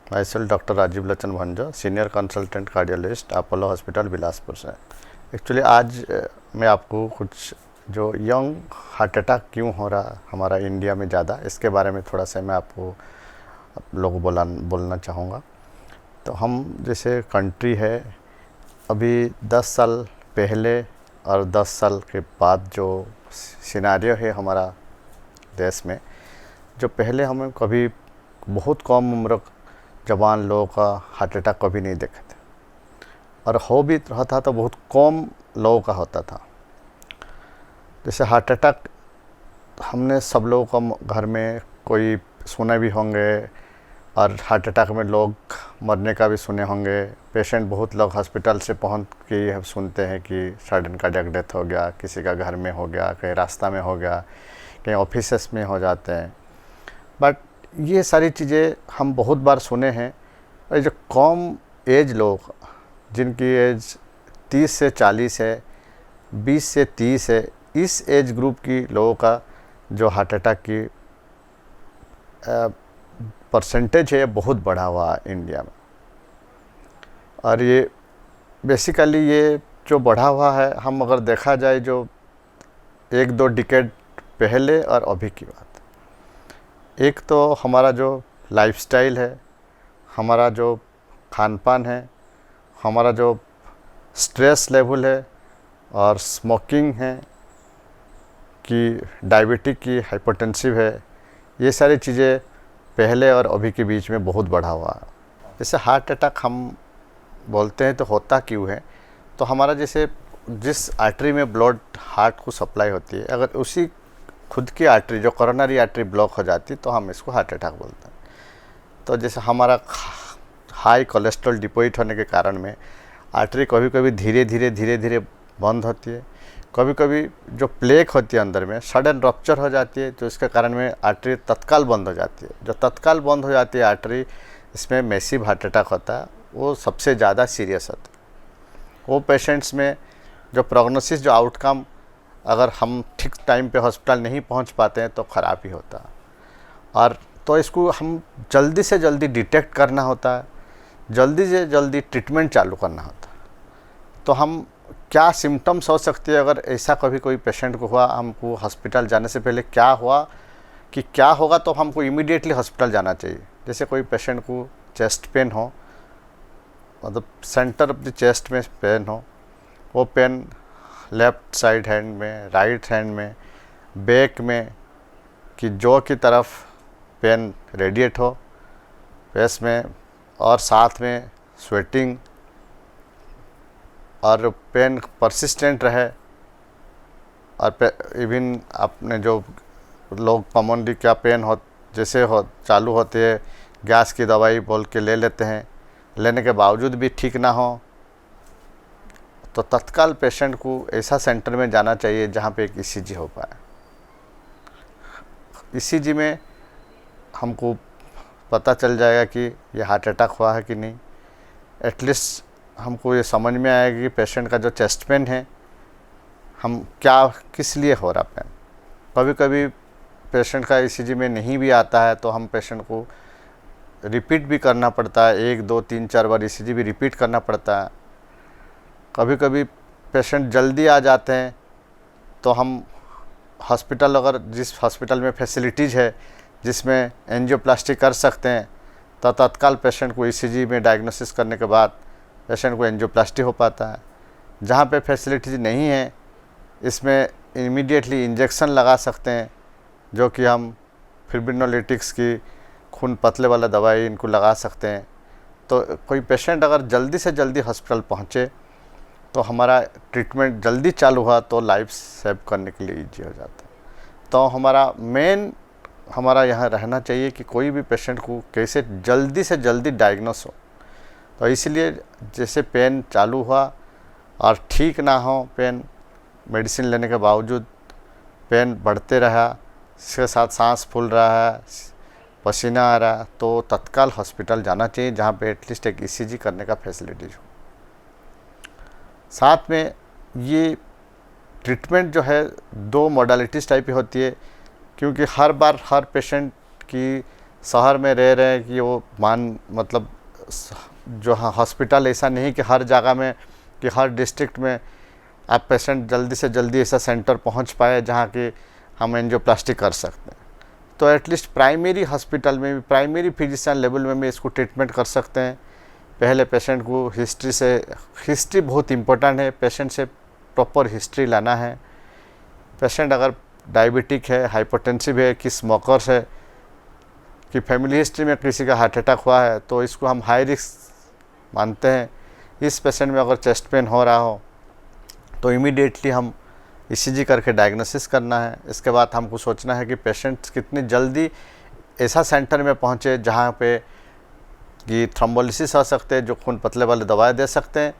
My self doctor Rajiv Lochan Bhanjo, senior consultant cardiologist, Apollo hospital Bilaspur से। Actually आज मैं आपको कुछ जो यंग हार्ट अटैक क्यों हो रहा हमारा इंडिया में ज़्यादा, इसके बारे में थोड़ा सा मैं आपको बोलना चाहूँगा। तो हम जैसे कंट्री है, अभी 10 साल पहले और 10 साल के बाद जो सिनारियो है हमारा देश में, जो पहले हमें कभी बहुत कम उम्र जवान लोगों का हार्ट अटैक कभी नहीं देखे थे, और हो भी रहा था तो बहुत कम लोगों का होता था। जैसे हार्ट अटैक हमने सब लोगों का घर में कोई सुने भी होंगे, और हार्ट अटैक में लोग मरने का भी सुने होंगे। पेशेंट बहुत लोग हॉस्पिटल से पहुंच के सुनते हैं कि सडन कार्डियक डेथ हो गया, किसी का घर में हो गया, कहीं रास्ता में हो गया, कहीं ऑफिसेस में हो जाते हैं। बट ये सारी चीज़ें हम बहुत बार सुने हैं। और जो कम एज लोग, जिनकी एज 30 से 40 है, 20 से 30 है, इस एज ग्रुप की लोगों का जो हार्ट अटैक की परसेंटेज है बहुत बढ़ा हुआ है इंडिया में। और ये बेसिकली ये जो बढ़ा हुआ है, हम अगर देखा जाए जो 1-2 डिकेड पहले और अभी की बात, एक तो हमारा जो लाइफस्टाइल है, हमारा जो खान पान है, हमारा जो स्ट्रेस लेवल है, और स्मोकिंग है कि डायबिटिक की हाइपरटेंसिव है, ये सारी चीज़ें पहले और अभी के बीच में बहुत बढ़ा हुआ है। जैसे हार्ट अटैक हम बोलते हैं तो होता क्यों है, तो हमारा जैसे जिस आर्टरी में ब्लड हार्ट को सप्लाई होती है, अगर उसी खुद की आर्टरी जो कोरोनरी आर्टरी ब्लॉक हो जाती है तो हम इसको हार्ट अटैक बोलते हैं। तो जैसे हमारा हाई कोलेस्ट्रॉल डिपोजिट होने के कारण में आर्टरी कभी कभी धीरे धीरे बंद होती है, कभी कभी जो प्लेक होती है अंदर में सडन रप्चर हो जाती है, तो इसके कारण में आर्टरी तत्काल बंद हो जाती है। जो तत्काल बंद हो जाती है आर्टरी, इसमें मैसिव हार्ट अटैक होता है, वो सबसे ज़्यादा सीरियस होता है। वो पेशेंट्स में जो प्रोग्नोसिस, जो आउटकम, अगर हम ठीक टाइम पे हॉस्पिटल नहीं पहुंच पाते हैं तो ख़राब ही होता है। और तो इसको हम जल्दी से जल्दी डिटेक्ट करना होता है, जल्दी से जल्दी ट्रीटमेंट चालू करना होता है। तो हम क्या सिम्टम्स हो सकती है, अगर ऐसा कभी कोई पेशेंट को हुआ, हमको हॉस्पिटल जाने से पहले क्या हुआ कि क्या होगा, तो हमको इमीडिएटली हॉस्पिटल जाना चाहिए। जैसे कोई पेशेंट को चेस्ट पेन हो, मतलब सेंटर ऑफ द चेस्ट में पेन हो, वो पेन लेफ़्ट साइड हैंड में, राइट हैंड में, बैक में कि जो की तरफ पेन रेडिएट हो फेस में, और साथ में स्वेटिंग, और पेन परसिस्टेंट रहे, और इवन आपने जो लोग कॉमनली क्या पेन हो जैसे हो चालू होती है, गैस की दवाई बोल के ले लेते हैं, लेने के बावजूद भी ठीक ना हो, तो तत्काल पेशेंट को ऐसा सेंटर में जाना चाहिए जहाँ पे एक ईसीजी हो पाए। ईसीजी में हमको पता चल जाएगा कि ये हार्ट अटैक हुआ है कि नहीं। एटलीस्ट हमको ये समझ में आएगा कि पेशेंट का जो चेस्ट पेन है, हम क्या किस लिए हो रहा पेन। कभी कभी पेशेंट का ईसीजी में नहीं भी आता है तो हम पेशेंट को रिपीट भी करना पड़ता है, 1, 2, 3, 4 बार ईसीजी भी रिपीट करना पड़ता है। कभी कभी पेशेंट जल्दी आ जाते हैं तो हम हॉस्पिटल, अगर जिस हॉस्पिटल में फैसिलिटीज़ है जिसमें एंजियोप्लास्टी कर सकते हैं, तो तत्काल पेशेंट को ईसीजी में डायग्नोसिस करने के बाद पेशेंट को एंजियोप्लास्टी हो पाता है। जहाँ पे फैसिलिटीज़ नहीं है, इसमें इमीडिएटली इंजेक्शन लगा सकते हैं, जो कि हम फिब्रिनोलिटिक्स की खून पतले वाला दवाई इनको लगा सकते हैं। तो कोई पेशेंट अगर जल्दी से जल्दी हॉस्पिटल पहुँचे तो हमारा ट्रीटमेंट जल्दी चालू हुआ तो लाइफ सेव करने के लिए ईजी हो जाता है। तो हमारा यहाँ रहना चाहिए कि कोई भी पेशेंट को कैसे जल्दी से जल्दी डायग्नोस हो। तो इसलिए जैसे पेन चालू हुआ और ठीक ना हो पेन, मेडिसिन लेने के बावजूद पेन बढ़ते रहा, इसके साथ सांस फूल रहा है, पसीना आ रहा, तो तत्काल हॉस्पिटल जाना चाहिए जहाँ पे एटलीस्ट एक ईसीजी करने का फैसिलिटीज हो। साथ में ये ट्रीटमेंट जो है 2 मॉडलिटीज़ टाइप की होती है, क्योंकि हर बार हर पेशेंट की शहर में रह रहे हैं कि वो मतलब जो हॉस्पिटल ऐसा नहीं कि हर जगह में कि हर डिस्ट्रिक्ट में आप पेशेंट जल्दी से जल्दी ऐसा सेंटर पहुंच पाए जहां कि हम एंजियोप्लास्टी कर सकते हैं। तो एटलीस्ट प्राइमरी हॉस्पिटल में भी, प्राइमरी फिजिशियन लेवल में भी इसको ट्रीटमेंट कर सकते हैं। पहले पेशेंट को हिस्ट्री बहुत इम्पोर्टेंट है, पेशेंट से प्रॉपर हिस्ट्री लाना है। पेशेंट अगर डायबिटिक है, हाइपरटेंसिव है, कि स्मोकर्स है, कि फैमिली हिस्ट्री में किसी का हार्ट अटैक हुआ है, तो इसको हम हाई रिस्क मानते हैं। इस पेशेंट में अगर चेस्ट पेन हो रहा हो तो इमीडिएटली हम ईसीजी करके डायग्नोसिस करना है। इसके बाद हमको सोचना है कि पेशेंट कितनी जल्दी ऐसा सेंटर में पहुँचे जहाँ पे कि थ्रोम्बोलिसिस हो सकते हैं, जो खून पतले वाले दवाएं दे सकते हैं,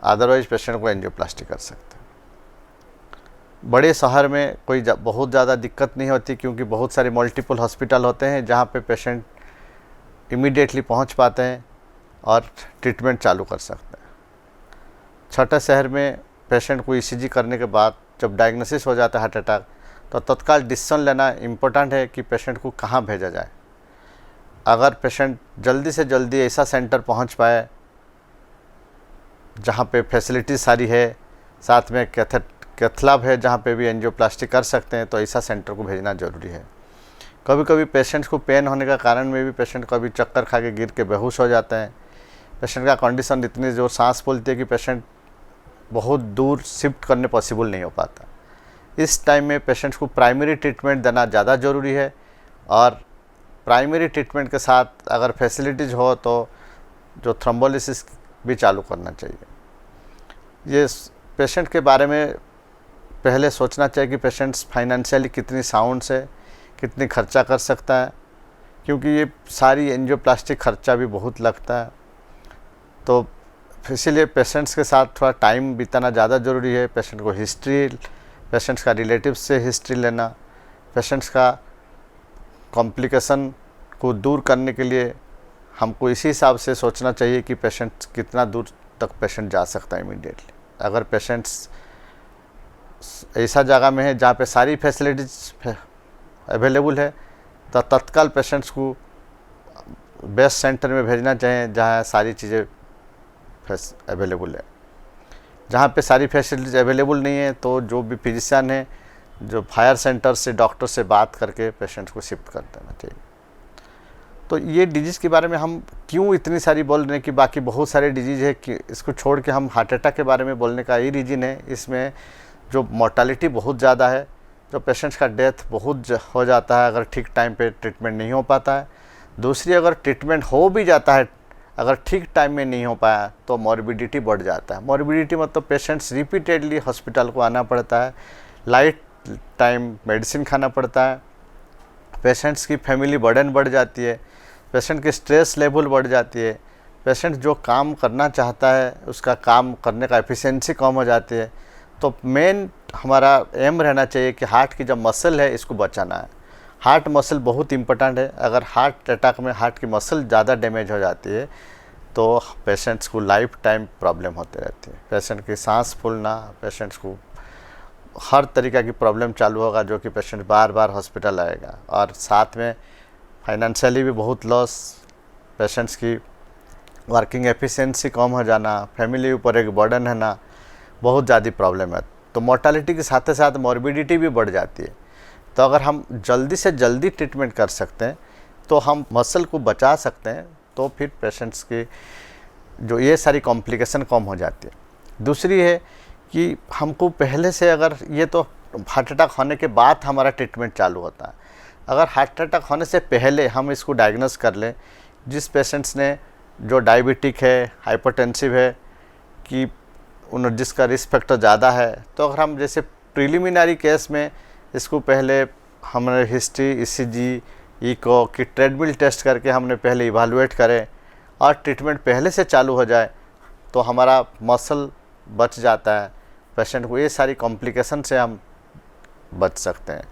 अदरवाइज पेशेंट को एंजियोप्लास्टी कर सकते हैं। बड़े शहर में कोई बहुत ज़्यादा दिक्कत नहीं होती, क्योंकि बहुत सारे मल्टीपल हॉस्पिटल होते हैं जहाँ पे पेशेंट इमीडिएटली पहुँच पाते हैं और ट्रीटमेंट चालू कर सकते हैं। छोटे शहर में पेशेंट को ईसीजी करने के बाद जब डायग्नोसिस हो जाता है हार्ट अटैक, तो तत्काल डिसीजन लेना इम्पोर्टेंट है कि पेशेंट को कहाँ भेजा जाए। अगर पेशेंट जल्दी से जल्दी ऐसा सेंटर पहुंच पाए जहां पे फैसिलिटीज़ सारी है, साथ में कैथ लैब है जहां पे भी एंजियोप्लास्टी कर सकते हैं, तो ऐसा सेंटर को भेजना ज़रूरी है। कभी कभी पेशेंट्स को पेन होने का कारण में भी पेशेंट कभी चक्कर खा के गिर के बेहोश हो जाते हैं। पेशेंट का कंडीशन इतनी जोर सांस फूलती है कि पेशेंट बहुत दूर शिफ्ट करने पॉसिबल नहीं हो पाता। इस टाइम में पेशेंट्स को प्राइमरी ट्रीटमेंट देना ज़्यादा ज़रूरी है, और प्राइमरी ट्रीटमेंट के साथ अगर फैसिलिटीज़ हो तो जो थ्रोम्बोलिसिस भी चालू करना चाहिए। ये पेशेंट के बारे में पहले सोचना चाहिए कि पेशेंट्स फाइनेंशियली कितनी साउंड से कितनी खर्चा कर सकता है, क्योंकि ये सारी एंजियोप्लास्टिक खर्चा भी बहुत लगता है। तो इसीलिए पेशेंट्स के साथ थोड़ा टाइम बिताना ज़्यादा ज़रूरी है। पेशेंट को हिस्ट्री, पेशेंट्स का रिलेटिव्स से हिस्ट्री लेना, पेशेंट्स का कॉम्प्लिकेशन को दूर करने के लिए हमको इसी हिसाब से सोचना चाहिए कि पेशेंट कितना दूर तक पेशेंट जा सकता है इमीडिएटली। अगर पेशेंट्स ऐसा जगह में है जहाँ पे सारी फैसिलिटीज़ अवेलेबल है, तो तत्काल पेशेंट्स को बेस्ट सेंटर में भेजना चाहिए जहाँ सारी चीज़ें अवेलेबल है। जहाँ पे सारी फैसिलिटीज़ अवेलेबल नहीं है, तो जो भी फिजिशियन है, जो हायर सेंटर से डॉक्टर से बात करके पेशेंट्स को शिफ्ट कर देना चाहिए। तो ये डिजीज़ के बारे में हम क्यों इतनी सारी बोल रहे हैं कि बाकी बहुत सारे डिजीज़ है, कि इसको छोड़ के हम हार्ट अटैक के बारे में बोलने का यही रीज़न है। इसमें जो मोर्टालिटी बहुत ज़्यादा है, जो पेशेंट्स का डेथ बहुत हो जाता है अगर ठीक टाइम पे ट्रीटमेंट नहीं हो पाता है। दूसरी, अगर ट्रीटमेंट हो भी जाता है, अगर ठीक टाइम में नहीं हो पाया, तो मॉर्बिडिटी बढ़ जाता है। मॉर्बिडिटी मतलब पेशेंट्स रिपीटेडली हॉस्पिटल को आना पड़ता है, लाइट टाइम मेडिसिन खाना पड़ता है, पेशेंट्स की फैमिली बर्डन बढ़ जाती है, पेशेंट की स्ट्रेस लेवल बढ़ जाती है, पेशेंट जो काम करना चाहता है उसका काम करने का एफिशिएंसी कम हो जाती है। तो मेन हमारा एम रहना चाहिए कि हार्ट की जो मसल है इसको बचाना है। हार्ट मसल बहुत इम्पोर्टेंट है। अगर हार्ट अटैक में हार्ट की मसल ज़्यादा डैमेज हो जाती है तो पेशेंट्स को लाइफ टाइम प्रॉब्लम होते रहती है। पेशेंट की सांस फूलना, पेशेंट्स को हर तरीक़ा की प्रॉब्लम चालू होगा, जो कि पेशेंट बार बार हॉस्पिटल आएगा। और साथ में फाइनेंशियली भी बहुत लॉस, पेशेंट्स की वर्किंग एफिशिएंसी कम हो जाना, फैमिली ऊपर एक बर्डन है ना, बहुत ज़्यादा प्रॉब्लम है। तो मोर्टालिटी के साथ साथ मॉर्बिडिटी भी बढ़ जाती है। तो अगर हम जल्दी से जल्दी ट्रीटमेंट कर सकते हैं तो हम मसल को बचा सकते हैं, तो फिर पेशेंट्स की जो ये सारी कॉम्प्लिकेशन कम हो जाती है। दूसरी है कि हमको पहले से, अगर ये तो हार्ट अटैक होने के बाद हमारा ट्रीटमेंट चालू होता है, अगर हार्ट अटैक होने से पहले हम इसको डायग्नोस कर लें, जिस पेशेंट्स ने जो डायबिटिक है, हाइपरटेंसिव है, कि उन जिसका रिस्क फैक्टर ज़्यादा है, तो अगर हम जैसे प्रिलिमिनरी केस में इसको पहले हमने हिस्ट्री, ईसीजी, इको की ट्रेडमिल टेस्ट करके हमने पहले इवालुएट करें और ट्रीटमेंट पहले से चालू हो जाए, तो हमारा मसल बच जाता है। पेशेंट को ये सारी कॉम्प्लिकेशन से हम बच सकते हैं।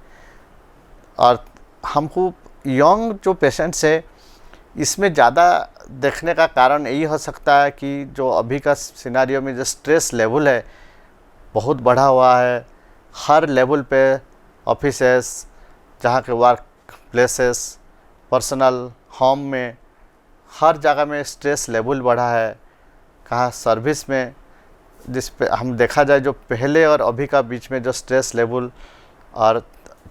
और हमको यंग जो पेशेंट्स है इसमें ज़्यादा देखने का कारण यही हो सकता है कि जो अभी का सिनारियो में जो स्ट्रेस लेवल है बहुत बढ़ा हुआ है। हर लेवल पे ऑफिसेस, जहाँ के वर्क प्लेसेस, पर्सनल, होम में, हर जगह में स्ट्रेस लेवल बढ़ा है। कहाँ सर्विस में, जिस पे हम देखा जाए जो पहले और अभी का बीच में जो स्ट्रेस लेवल और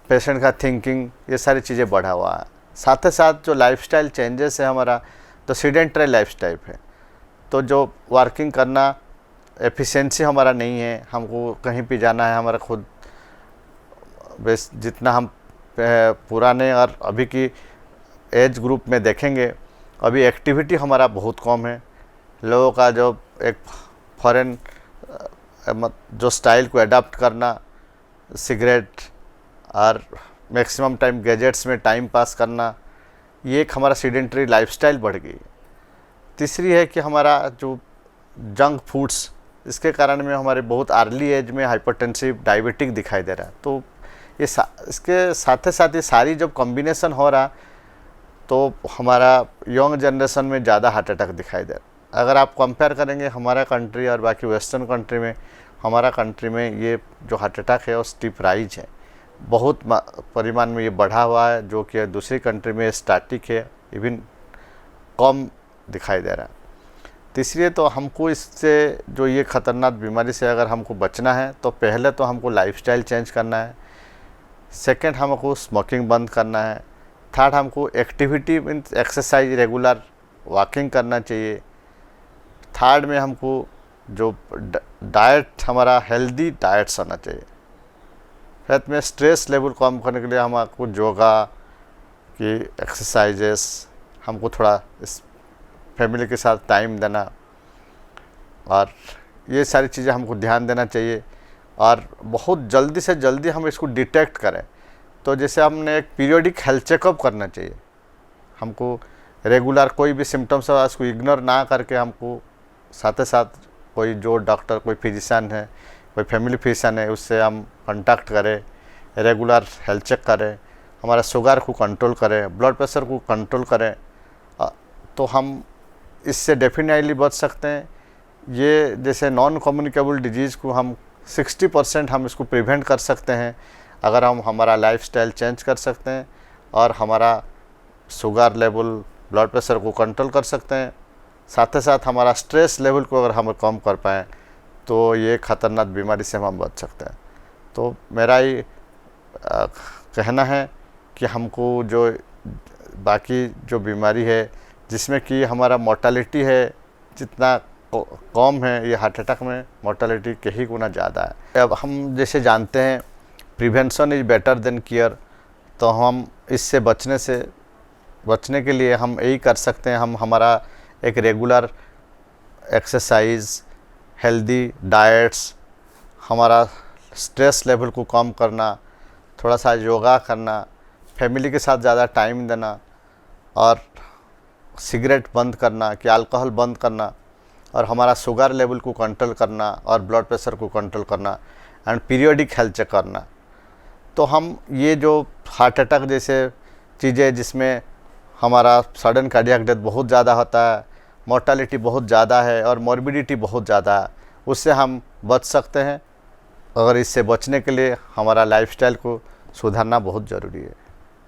पेशेंट का थिंकिंग, ये सारी चीज़ें बढ़ा हुआ है। साथ ही साथ जो लाइफस्टाइल चेंजेस है हमारा, तो सीडेंटरी लाइफस्टाइल है, तो जो वर्किंग करना एफिशिएंसी हमारा नहीं है। हमको कहीं भी जाना है, हमारा खुद बस जितना हम पुराने और अभी की एज ग्रुप में देखेंगे, अभी एक्टिविटी हमारा बहुत कम है। लोगों का जो एक फॉरेन जो स्टाइल को अडाप्ट करना, सिगरेट और मैक्सिमम टाइम गैजेट्स में टाइम पास करना, ये एक हमारा सीडेंटरी लाइफस्टाइल बढ़ गई। तीसरी है कि हमारा जो जंक फूड्स, इसके कारण में हमारे बहुत अर्ली एज में हाइपरटेंसिव, डायबिटिक दिखाई दे रहा है। तो ये इसके साथ ही ये सारी जब कॉम्बिनेशन हो रहा, तो हमारा यंग जनरेशन में ज़्यादा हार्ट अटैक दिखाई दे रहा। अगर आप कंपेयर करेंगे हमारा कंट्री और बाकी वेस्टर्न कंट्री में, हमारा कंट्री में ये जो हार्ट अटैक है वो स्टीप राइज है, बहुत परिमाण में ये बढ़ा हुआ है, जो कि दूसरी कंट्री में स्टैटिक है, इवन कम दिखाई दे रहा है। तीसरी तो हमको इससे, जो ये ख़तरनाक बीमारी से अगर हमको बचना है, तो पहले तो हमको लाइफस्टाइल चेंज करना है। सेकंड, हमको स्मोकिंग बंद करना है। थर्ड, हमको activity means exercise, regular walking करना चाहिए। थर्ड में हमको जो डाइट, हमारा हेल्दी डाइट्स होना चाहिए। फिफ्थ में स्ट्रेस लेवल कम करने के लिए हमको योगा की एक्सरसाइजेस, हमको थोड़ा इस फैमिली के साथ टाइम देना, और ये सारी चीज़ें हमको ध्यान देना चाहिए। और बहुत जल्दी से जल्दी हम इसको डिटेक्ट करें, तो जैसे हमने एक पीरियोडिक हेल्थ चेकअप करना चाहिए। हमको रेगुलर कोई भी सिम्टम्स है उसको इग्नोर ना करके, हमको साथ ही साथ कोई जो डॉक्टर, कोई फिजिशियन है, कोई फैमिली फिजिशियन है, उससे हम कांटेक्ट करें, रेगुलर हेल्थ चेक करें, हमारा शुगर को कंट्रोल करें, ब्लड प्रेशर को कंट्रोल करें, तो हम इससे डेफिनेटली बच सकते हैं। ये जैसे नॉन कम्युनिकेबल डिजीज़ को हम 60% हम इसको प्रिवेंट कर सकते हैं अगर हम हमारा लाइफस्टाइल चेंज कर सकते हैं, और हमारा शुगर लेवल, ब्लड प्रेशर को कंट्रोल कर सकते हैं। साथ ही साथ हमारा स्ट्रेस लेवल को अगर हम कम कर पाएँ, तो ये ख़तरनाक बीमारी से हम बच सकते हैं। तो मेरा ये कहना है कि हमको जो बाकी जो बीमारी है, जिसमें कि हमारा मोर्टालिटी है जितना कम है, ये हार्ट अटैक में मोर्टालिटी कहीं गुना ज़्यादा है। अब हम जैसे जानते हैं prevention is better than care, तो हम इससे बचने के लिए हम यही कर सकते हैं, हम हमारा एक रेगुलर एक्सरसाइज, हेल्दी डाइट्स, हमारा स्ट्रेस लेवल को कम करना, थोड़ा सा योगा करना, फैमिली के साथ ज़्यादा टाइम देना, और सिगरेट बंद करना, कि अल्कोहल बंद करना, और हमारा शुगर लेवल को कंट्रोल करना, और ब्लड प्रेशर को कंट्रोल करना, एंड पीरियोडिक हेल्थ चेक करना। तो हम ये जो हार्ट अटैक जैसे चीज़ें, जिसमें हमारा सडन कार्डियक डेथ बहुत ज़्यादा होता है, मोर्टालिटी बहुत ज़्यादा है, और मॉर्बिडिटी बहुत ज़्यादा है, उससे हम बच सकते हैं। अगर इससे बचने के लिए हमारा लाइफस्टाइल को सुधारना बहुत ज़रूरी है।